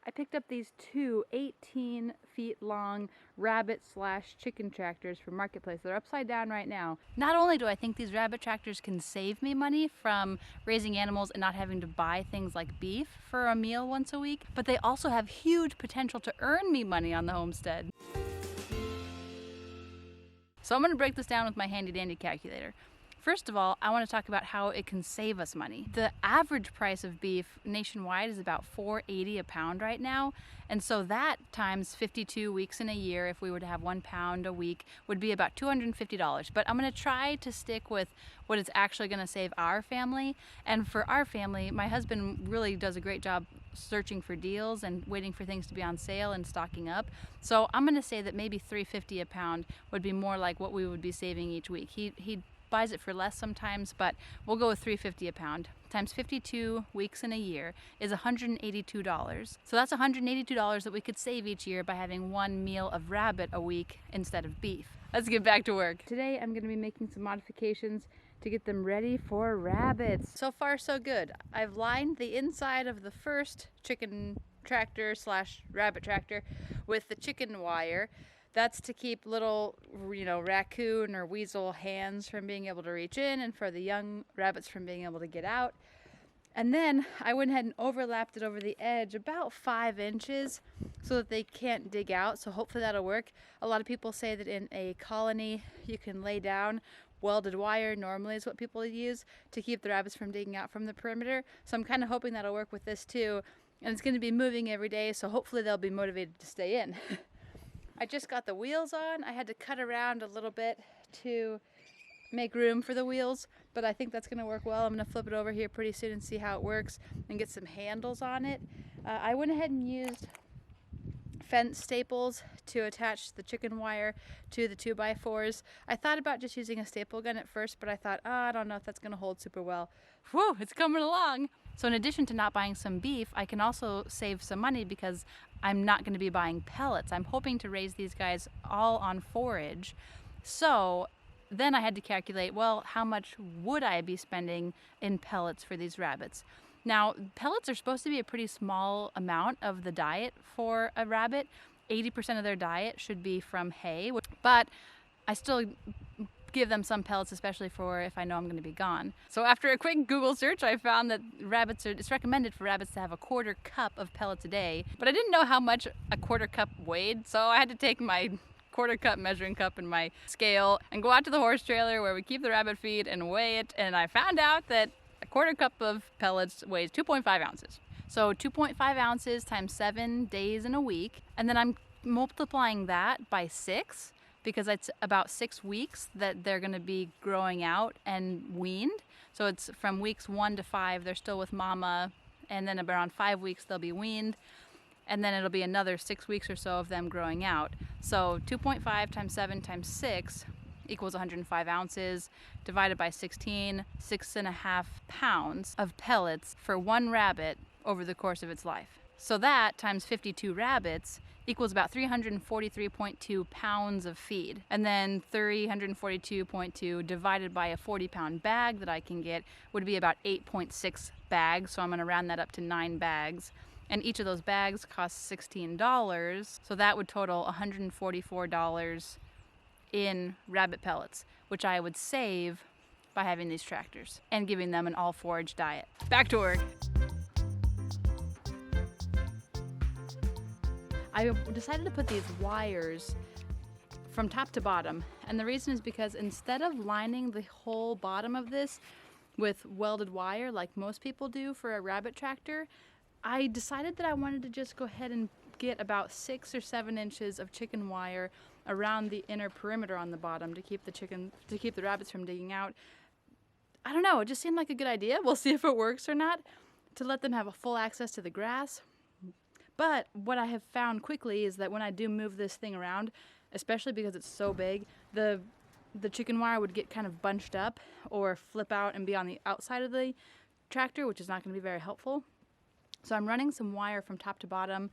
I picked up these two 18 feet long rabbit/chicken tractors from Marketplace. They're upside down right now. Not only do I think these rabbit tractors can save me money from raising animals and not having to buy things like beef for a meal once a week, but they also have huge potential to earn me money on the homestead. So I'm going to break this down with my handy dandy calculator. First of all, I want to talk about how it can save us money. The average price of beef nationwide is about $4.80 a pound right now, and so that times 52 weeks in a year, if we were to have 1 pound a week, would be about $250. But I'm going to try to stick with what it's actually going to save our family. And for our family, my husband really does a great job searching for deals and waiting for things to be on sale and stocking up. So I'm going to say that maybe $3.50 a pound would be more like what we would be saving each week. He buys it for less sometimes, but we'll go with $3.50 a pound times 52 weeks in a year is $182. So that's $182 that we could save each year by having one meal of rabbit a week instead of beef. Let's get back to work. Today I'm going to be making some modifications to get them ready for rabbits. So far so good. I've lined the inside of the first chicken tractor / rabbit tractor with the chicken wire. That's to keep little, raccoon or weasel hands from being able to reach in and for the young rabbits from being able to get out. And then I went ahead and overlapped it over the edge about 5 inches so that they can't dig out. So hopefully that'll work. A lot of people say that in a colony you can lay down welded wire, normally is what people use to keep the rabbits from digging out from the perimeter. So I'm kind of hoping that'll work with this too. And it's going to be moving every day, so hopefully they'll be motivated to stay in. I just got the wheels on. I had to cut around a little bit to make room for the wheels, but I think that's going to work well. I'm going to flip it over here pretty soon and see how it works and get some handles on it. I went ahead and used fence staples to attach the chicken wire to the 2x4s. I thought about just using a staple gun at first, but I thought, I don't know if that's going to hold super well. Whew, it's coming along. So in addition to not buying some beef, I can also save some money because I'm not going to be buying pellets. I'm hoping to raise these guys all on forage. So then I had to calculate, well, how much would I be spending in pellets for these rabbits? Now, pellets are supposed to be a pretty small amount of the diet for a rabbit. 80% of their diet should be from hay, but I still give them some pellets, especially for if I know I'm going to be gone. So after a quick Google search, I found that it's recommended for rabbits to have a 1/4 cup of pellets a day, but I didn't know how much a 1/4 cup weighed, so I had to take my 1/4 cup measuring cup and my scale and go out to the horse trailer where we keep the rabbit feed and weigh it, and I found out that a 1/4 cup of pellets weighs 2.5 ounces. So 2.5 ounces times 7 days in a week, and then I'm multiplying that by 6 because it's about 6 weeks that they're going to be growing out and weaned. So it's from weeks 1 to 5, they're still with mama, and then around 5 weeks they'll be weaned, and then it'll be another 6 weeks or so of them growing out. So 2.5 times 7 times 6 equals 105 ounces, divided by 16, 6.5 pounds of pellets for one rabbit over the course of its life. So that times 52 rabbits equals about 343.2 pounds of feed. And then 342.2 divided by a 40-pound bag that I can get would be about 8.6 bags. So I'm going to round that up to 9 bags. And each of those bags costs $16. So that would total $144 in rabbit pellets, which I would save by having these tractors and giving them an all-forage diet. Back to work. I decided to put these wires from top to bottom, and the reason is because instead of lining the whole bottom of this with welded wire like most people do for a rabbit tractor, I decided that I wanted to just go ahead and get about 6 or 7 inches of chicken wire around the inner perimeter on the bottom to keep the rabbits from digging out. I don't know, it just seemed like a good idea. We'll see if it works or not, to let them have a full access to the grass. But what I have found quickly is that when I do move this thing around, especially because it's so big, the chicken wire would get kind of bunched up or flip out and be on the outside of the tractor, which is not going to be very helpful. So I'm running some wire from top to bottom.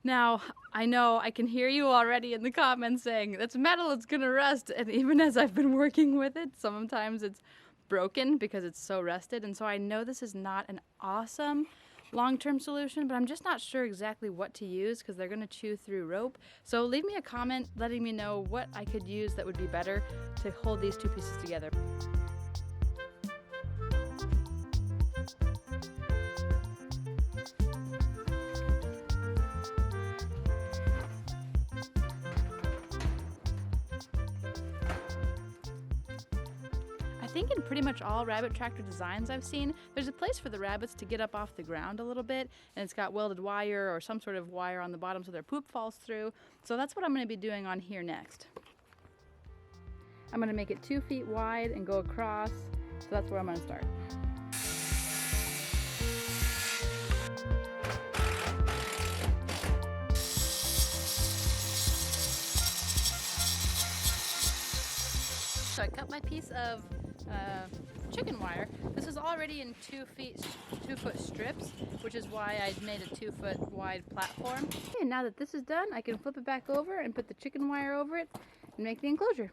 Now, I know I can hear you already in the comments saying, that's metal, it's going to rust. And even as I've been working with it, sometimes it's broken because it's so rusted. And so I know this is not an awesome long-term solution, but I'm just not sure exactly what to use because they're going to chew through rope. So leave me a comment letting me know what I could use that would be better to hold these two pieces together. I think in pretty much all rabbit tractor designs I've seen, there's a place for the rabbits to get up off the ground a little bit, and it's got welded wire or some sort of wire on the bottom so their poop falls through. So that's what I'm going to be doing on here next. I'm going to make it 2 feet wide and go across, so that's where I'm going to start. So I cut my piece of chicken wire. This is already in 2-foot strips, which is why I made a 2-foot wide platform. Okay, now that this is done, I can flip it back over and put the chicken wire over it and make the enclosure.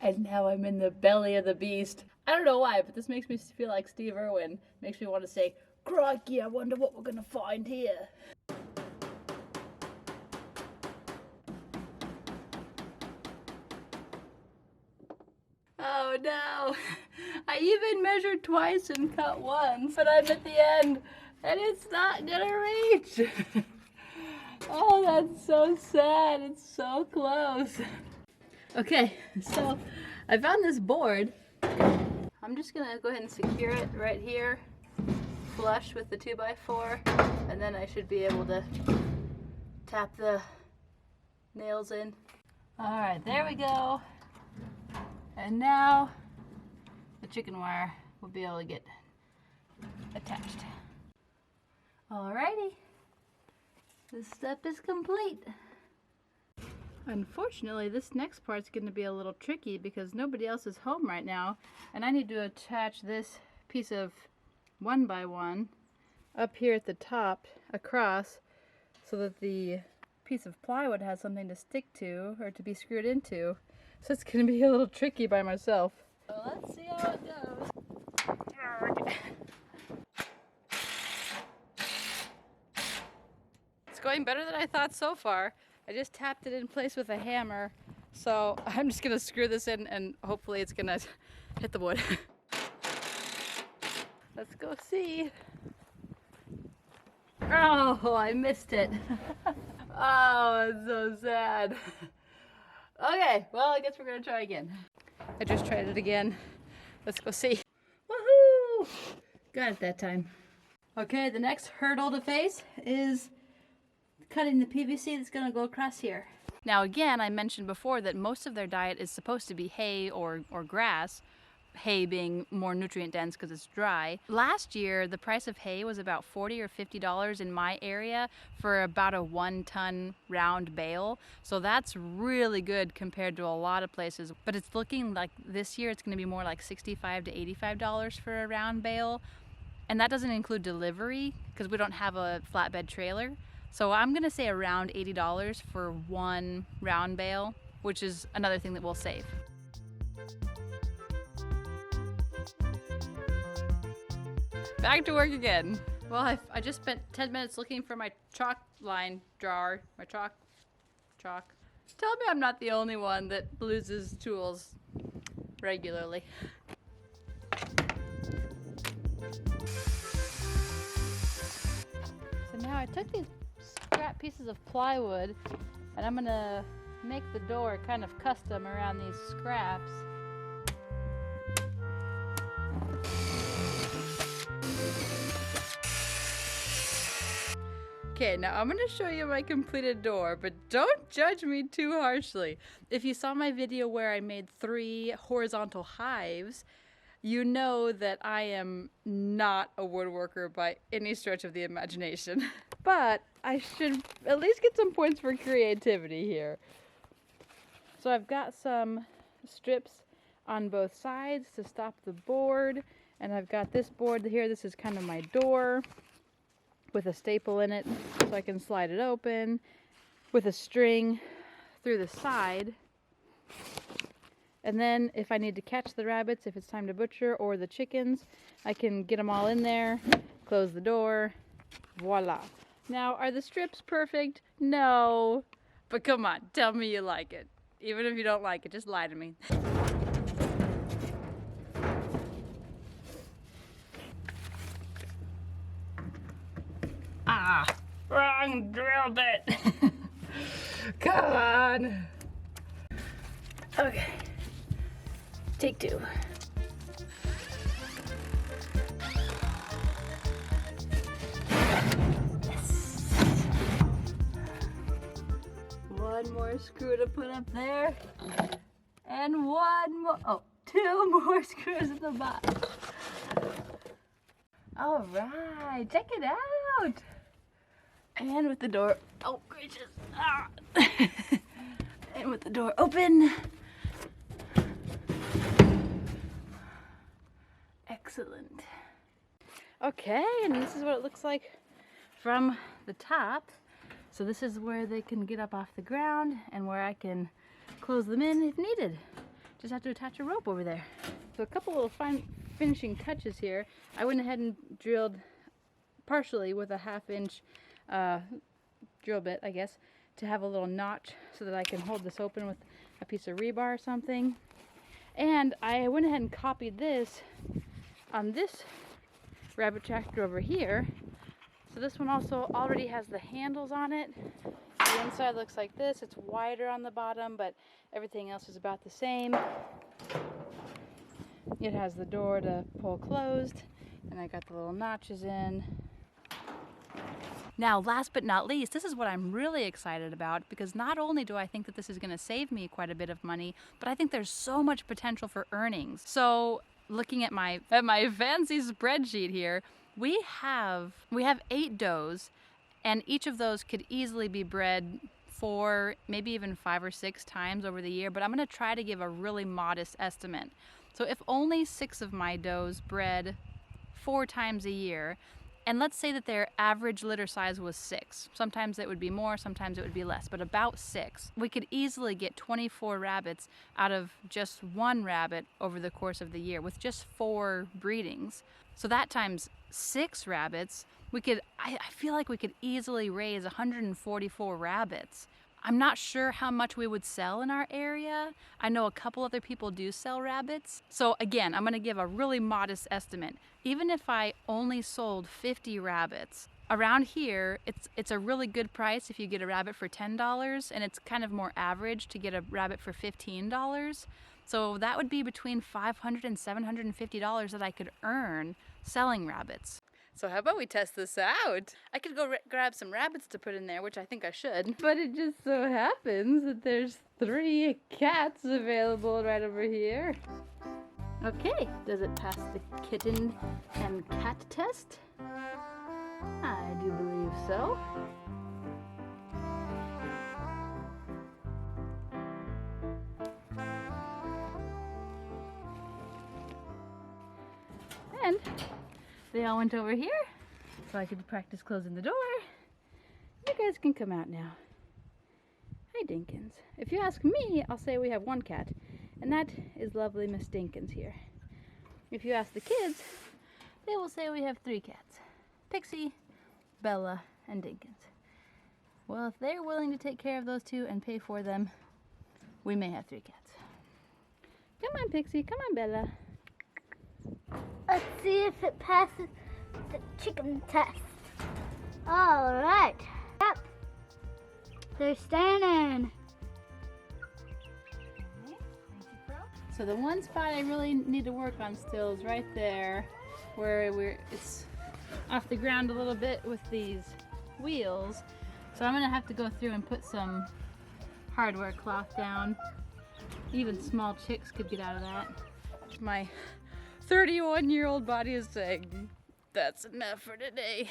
And now I'm in the belly of the beast. I don't know why, but this makes me feel like Steve Irwin. Makes me want to say, crikey, I wonder what we're gonna find here. Oh no, I even measured twice and cut once, but I'm at the end and it's not gonna reach. Oh, that's so sad, it's so close. Okay, so I found this board. I'm just gonna go ahead and secure it right here, flush with the 2x4, and then I should be able to tap the nails in. All right, there we go. And now the chicken wire will be able to get attached. Alrighty, this step is complete. Unfortunately, this next part's going to be a little tricky because nobody else is home right now, and I need to attach this piece of 1x1 up here at the top across so that the piece of plywood has something to stick to or to be screwed into. So it's going to be a little tricky by myself. So let's see how it goes. It's going better than I thought so far. I just tapped it in place with a hammer, so I'm just gonna screw this in and hopefully it's gonna hit the wood. Let's go see. Oh, I missed it. Oh, it's so sad. Okay, well, I guess we're gonna try again. I just tried it again. Let's go see. Woohoo! Got it that time. Okay, the next hurdle to face is cutting the PVC that's going to go across here. Now again, I mentioned before that most of their diet is supposed to be hay or grass, hay being more nutrient dense because it's dry. Last year, the price of hay was about $40 or $50 in my area for about a 1-ton round bale. So that's really good compared to a lot of places. But it's looking like this year it's going to be more like $65 to $85 for a round bale. And that doesn't include delivery because we don't have a flatbed trailer. So I'm gonna say around $80 for one round bale, which is another thing that we'll save. Back to work again. Well, I just spent 10 minutes looking for my chalk line jar, my chalk. Tell me I'm not the only one that loses tools regularly. So now I took these scrap pieces of plywood and I'm gonna make the door kind of custom around these scraps. Okay, now I'm gonna show you my completed door, but don't judge me too harshly. If you saw my video where I made 3 horizontal hives, you know that I am not a woodworker by any stretch of the imagination. But I should at least get some points for creativity here. So I've got some strips on both sides to stop the board, and I've got this board here. This is kind of my door. with a staple in it so I can slide it open, with a string through the side. And then if I need to catch the rabbits, if it's time to butcher, or the chickens, I can get them all in there, close the door, voila. Now, are the strips perfect? No. But come on, tell me you like it. Even if you don't like it, just lie to me. Ah, wrong drill bit. Come on. Okay, take two. One more screw to put up there. And one more, oh, two more screws at the bottom. All right, check it out. And with the door, oh gracious. Ah. And with the door open. Excellent. Okay, and this is what it looks like from the top. So this is where they can get up off the ground and where I can close them in if needed. Just have to attach a rope over there. So a couple little fine finishing touches here. I went ahead and drilled partially with a 1/2 inch drill bit, I guess, to have a little notch so that I can hold this open with a piece of rebar or something. And I went ahead and copied this on this rabbit tractor over here. So this one also already has the handles on it. The inside looks like this. It's wider on the bottom, but everything else is about the same. It has the door to pull closed, and I got the little notches in. Now, last but not least, this is what I'm really excited about, because not only do I think that this is going to save me quite a bit of money, but I think there's so much potential for earnings. So looking at my fancy spreadsheet here, we have 8 does, and each of those could easily be bred 4, maybe even 5 or 6 times over the year, but I'm going to try to give a really modest estimate. So if only 6 of my does bred 4 times a year, and let's say that their average litter size was 6. Sometimes it would be more, sometimes it would be less, but about 6. We could easily get 24 rabbits out of just 1 rabbit over the course of the year with just 4 breedings. So that times 6 rabbits, I feel like we could easily raise 144 rabbits. I'm not sure how much we would sell in our area. I know a couple other people do sell rabbits. So again, I'm gonna give a really modest estimate. Even if I only sold 50 rabbits, around here, it's a really good price if you get a rabbit for $10, and it's kind of more average to get a rabbit for $15. So that would be between $500 and $750 that I could earn selling rabbits. So how about we test this out? I could go grab some rabbits to put in there, which I think I should. But it just so happens that there's 3 cats available right over here. Okay, does it pass the kitten and cat test? I do believe so. And they all went over here, so I could practice closing the door. You guys can come out now. Hi, Dinkins. If you ask me, I'll say we have 1 cat, and that is lovely Miss Dinkins here. If you ask the kids, they will say we have 3 cats. Pixie, Bella, and Dinkins. Well, if they're willing to take care of those 2 and pay for them, we may have 3 cats. Come on, Pixie. Come on, Bella. Let's see if it passes the chicken test. All right. Yep. They're standing. So the one spot I really need to work on still is right there, where it's off the ground a little bit with these wheels. So I'm gonna have to go through and put some hardware cloth down. Even small chicks could get out of that. My 31-year-old body is saying, that's enough for today.